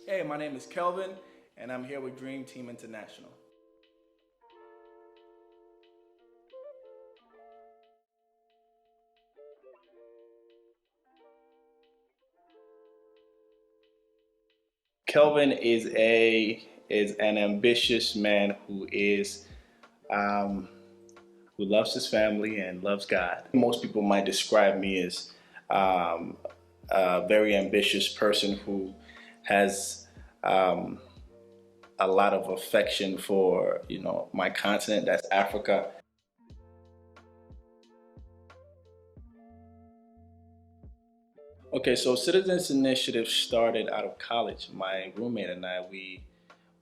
Hey, my name is Kelvin, and I'm here with Dream Team International. Kelvin is an ambitious man um, who loves his family and loves God. Most people might describe me as um, a very ambitious person who has um, a lot of affection for my continent, that's Africa. Okay, so Citizens Initiative started out of college. My roommate and I,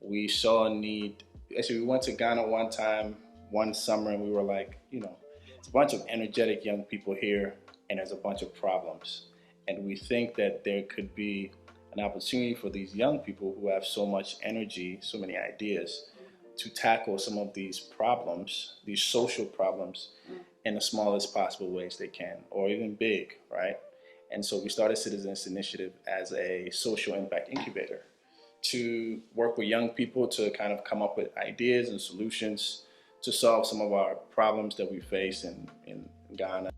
we saw a need. Actually, we went to Ghana one time, one summer, and we were like, it's a bunch of energetic young people here, and there's a bunch of problems. And we think that there could be an opportunity for these young people who have so much energy, so many ideas, to tackle some of these problems, these social problems, in the smallest possible ways they can, or even big, right? And so we started Citizens Initiative as a social impact incubator to work with young people to kind of come up with ideas and solutions to solve some of our problems that we face in Ghana.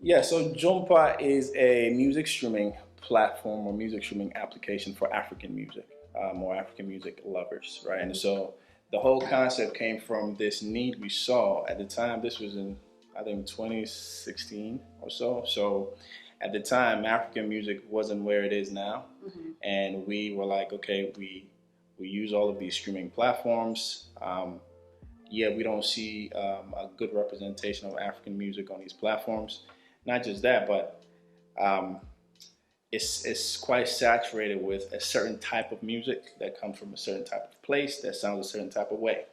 Yeah, so Jwompa is a music streaming platform or music streaming application for African music, or African music lovers, right? And so the whole concept came from this need we saw at the time. This was in, I think, 2016 or so. So at the time, African music wasn't where it is now. And we were like, okay, we use all of these streaming platforms. Yeah, we don't see a good representation of African music on these platforms. Not just that, but um, it's quite saturated with a certain type of music that comes from a certain type of place that sounds a certain type of way.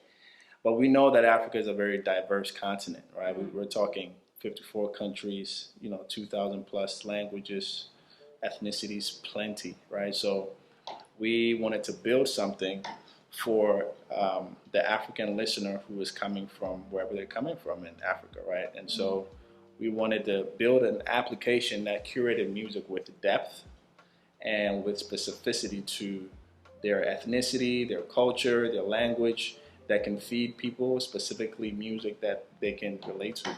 But we know that Africa is a very diverse continent, right? We're talking 54 countries, 2,000 plus languages, ethnicities, plenty, right? So we wanted to build something for the African listener who is coming from wherever they're coming from in Africa, right? And so we wanted to build an application that curated music with depth and with specificity to their ethnicity, their culture, their language, that can feed people specifically music that they can relate to.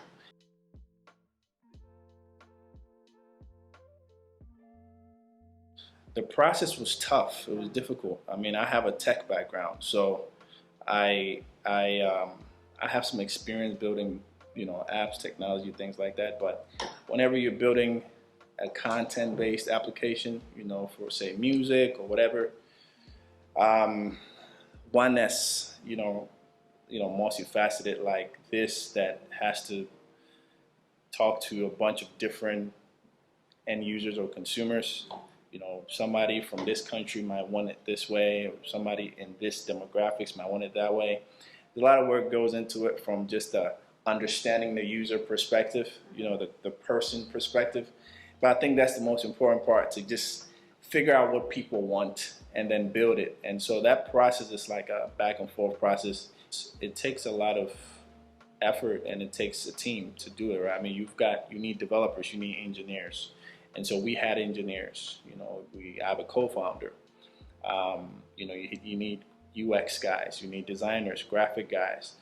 The process was tough. It was difficult. I mean, I have a tech background, so I I um, I have some experience building, apps, technology, things like that. But whenever you're building a content-based application, for say music or whatever, um, one that's multifaceted like this that has to talk to a bunch of different end users or consumers. Somebody from this country might want it this way, or somebody in this demographics might want it that way. A lot of work goes into it from just understanding the user perspective, the person perspective. But I think that's the most important part, to just figure out what people want and then build it. And so that process is like a back and forth process. It takes a lot of effort and it takes a team to do it, right? I mean, you need developers, you need engineers. And so we had engineers, I have a co-founder. You need UX guys, you need designers, graphic guys.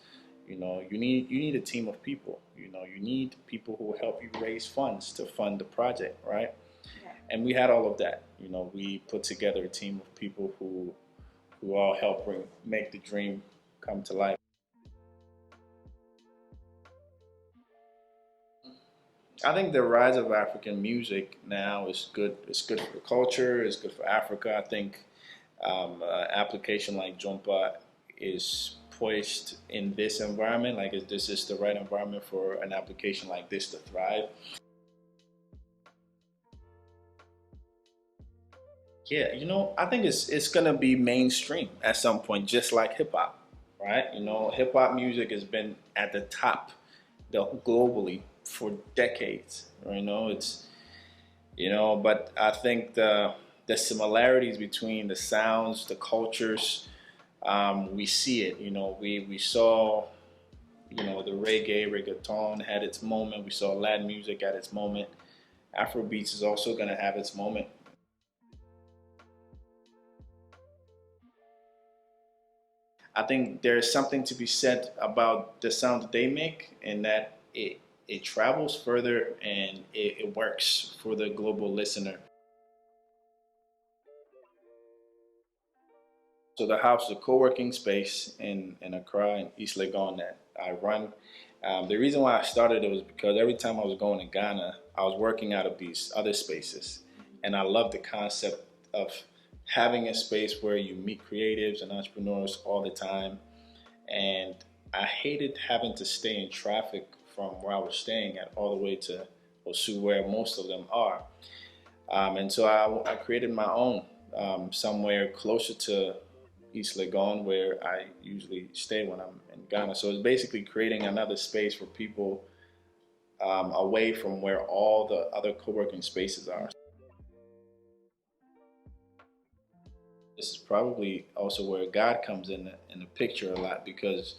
You need a team of people. You need people who help you raise funds to fund the project, right? Yeah. And we had all of that. We put together a team of people who all help make the dream come to life. I think the rise of African music now is good. It's good for the culture. It's good for Africa. I think application like Jwompa is poised in this environment. Like this is the right environment for an application like this to thrive. Yeah, I think it's gonna be mainstream at some point, just like hip hop, right? Hip hop music has been at the top, globally for decades. But I think the similarities between the sounds, the cultures, we see it. We saw The reggaeton had its moment. We saw Latin music at its moment. Afrobeats is also going to have its moment. I think there's something to be said about the sound that they make, and that it travels further and it works for the global listener. So the house is a co-working space in Accra and East Legon that I run. The reason why I started it was because every time I was going to Ghana, I was working out of these other spaces, and I love the concept of having a space where you meet creatives and entrepreneurs all the time. And I hated having to stay in traffic from where I was staying at all the way to Osu, where most of them are. And so I created my own somewhere closer to East Legon, where I usually stay when I'm in Ghana. So it's basically creating another space for people away from where all the other co-working spaces are. This is probably also where God comes in the picture a lot, because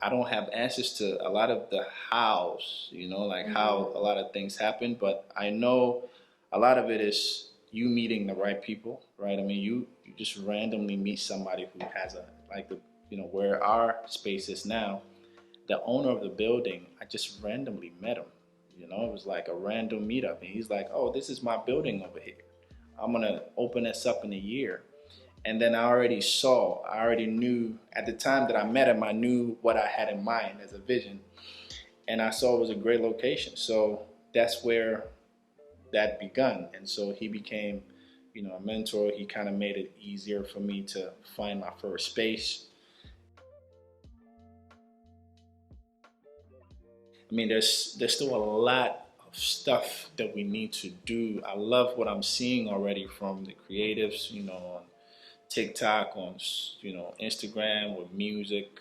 I don't have answers to a lot of the hows, like how a lot of things happen, but I know a lot of it is you meeting the right people, right? I mean, you just randomly meet somebody who has where our space is now, the owner of the building, I just randomly met him. It was like a random meetup, and he's like, "Oh, this is my building over here. I'm gonna open this up in a year." And then I already knew at the time that I met him, I knew what I had in mind as a vision. And I saw it was a great location. So that's where that begun. And so he became, a mentor. He kind of made it easier for me to find my first space. I mean, there's still a lot of stuff that we need to do. I love what I'm seeing already from the creatives, on TikTok, on Instagram with music.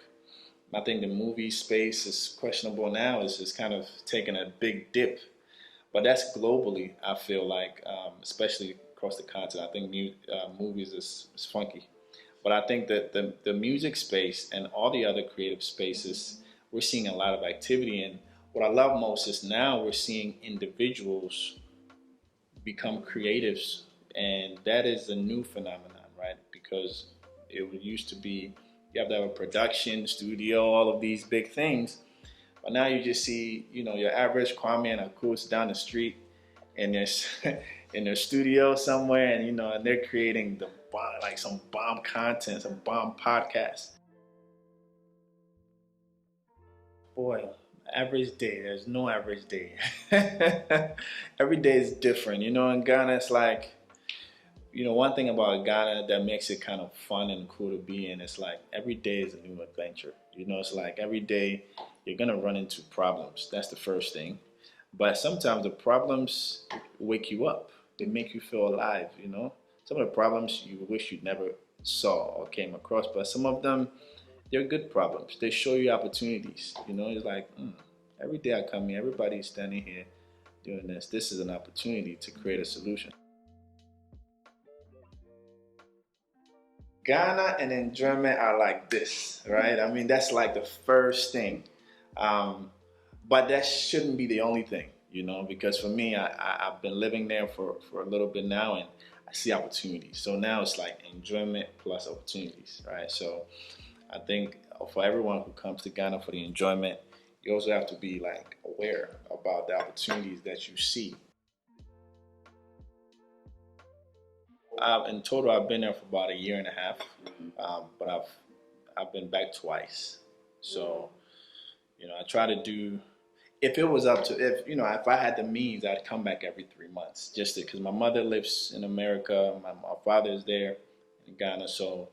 I think the movie space is questionable now. It's just kind of taking a big dip, but that's globally. I feel like, especially across the continent, I think movies is funky. But I think that the music space and all the other creative spaces, we're seeing a lot of activity. And what I love most is now we're seeing individuals become creatives, and that is a new phenomenon, right? Because it used to be you have to have a production studio, all of these big things, but now you just see, your average Kwame and Akus down the street in their in their studio somewhere, and and they're creating some bomb content, some bomb podcasts. Boy, average day. There's no average day. Every day is different. In Ghana, it's like, one thing about Ghana that makes it kind of fun and cool to be in, it's like every day is a new adventure. It's like every day you're going to run into problems. That's the first thing. But sometimes the problems wake you up. They make you feel alive. Some of the problems you wish you never saw or came across, but some of them, they're good problems. They show you opportunities. It's like, every day I come here, everybody's standing here doing this. This is an opportunity to create a solution. Ghana and enjoyment are like this, right? I mean, that's like the first thing. Um, but that shouldn't be the only thing, because for me, I've been living there for a little bit now, and I see opportunities. So now it's like enjoyment plus opportunities, right? So I think for everyone who comes to Ghana for the enjoyment, you also have to be like aware about the opportunities that you see. In total, I've been there for about a year and a half, but I've been back twice. So I try to do. If it was up to if I had the means, I'd come back every 3 months, just because my mother lives in America, my father is there in Ghana, so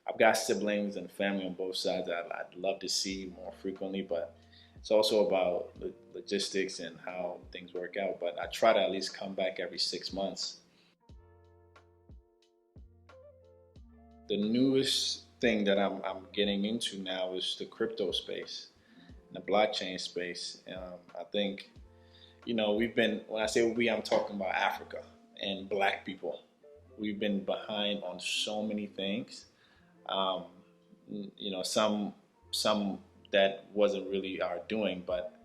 I've got siblings and family on both sides that I'd love to see more frequently, but it's also about logistics and how things work out. But I try to at least come back every 6 months. The newest thing that I'm getting into now is the crypto space, the blockchain space. I think, we've been, when I say we, I'm talking about Africa and Black people. We've been behind on so many things. Some that wasn't really our doing, but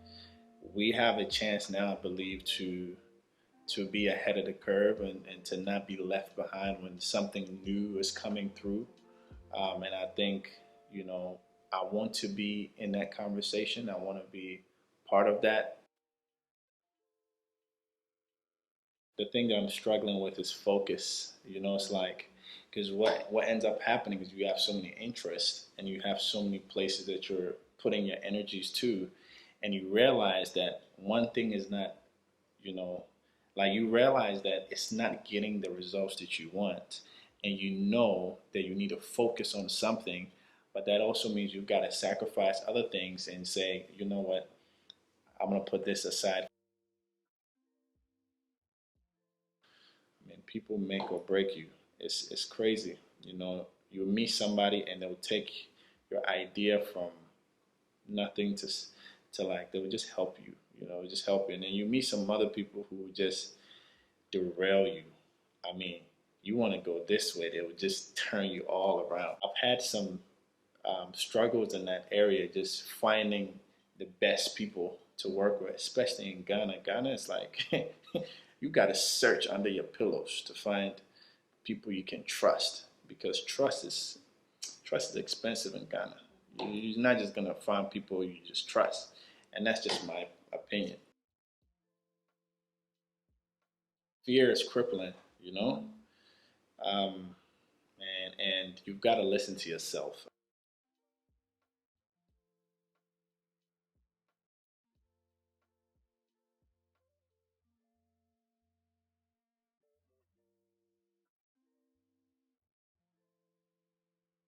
we have a chance now, I believe, to be ahead of the curve and to not be left behind when something new is coming through. And I think, you know, I want to be in that conversation. I want to be part of that. The thing that I'm struggling with is focus. You know, it's like, because what ends up happening is you have so many interests and you have so many places that you're putting your energies to, and you realize that one thing is not, you know, like you realize that it's not getting the results that you want, and you know that you need to focus on something, but that also means you've got to sacrifice other things and say, you know what, I'm gonna put this aside. I mean, people make or break you. It's crazy. You know, you meet somebody and they'll take your idea from nothing to like they would just help you. You know, just help you. And then you meet some other people who would just derail you. I mean, you want to go this way, they would just turn you all around. I've had some struggles in that area, just finding the best people to work with, especially in Ghana. Ghana is like you got to search under your pillows to find people you can trust, because trust is expensive in Ghana. You're not just gonna find people you just trust, and that's just my opinion. Fear is crippling, you know, and you've got to listen to yourself.